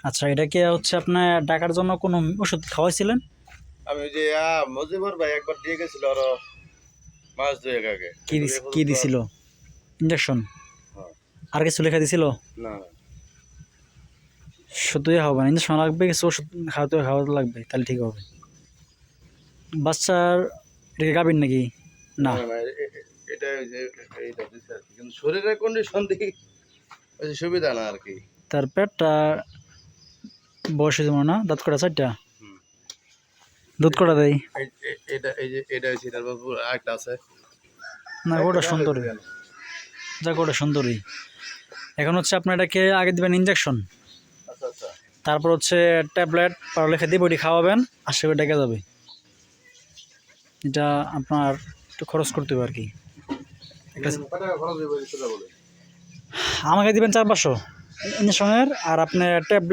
আচ্ছা, এটা কি হচ্ছে আপনার ডাকার জন্য কোনো ওষুধ খাওয়াইছিলেন? আমি ওই যে মজিবর ভাই একবার দিয়ে গেছিল আরো মাস দুয়েক আগে। কি দিছিল? ইঞ্জেকশন? হ্যাঁ। আর কিছু লেখা দিছিল? না শুধুই হবে না, ইঞ্জেকশন লাগবে, কিছু ওষুধ খাওয়াতে লাগবে, তাহলে ঠিক হবে। বাচ্চার এটা কি গাভীর নাকি? না, এটা ওই যে এইটা দিছে আর কি, কিন্তু শরীরের কন্ডিশন দেখি ওই যে সুবিধা না আর কি। তার পেটটা বয়স হয়েছে মনে না, দাঁত কটা 4টা? দুধ কটা দেয়? এটা এই যে এটা হচ্ছে তারপর আরেকটা আছে। না, ওটা সুন্দরী, যাক ওটা সুন্দরী। এখন হচ্ছে আপনার এটাকে আগে দিবেন ইঞ্জেকশন, আচ্ছা আচ্ছা। তারপর হচ্ছে ট্যাবলেট পড়ালেখা দিয়ে বডি খাওয়াবেন, আশা করে ডেকে যাবে। এটা আপনার একটু খরচ করতে হবে আর কি। আমাকে দিবেন 4-500 ইঞ্জেকশনের, আর আপনার ট্যাবলেট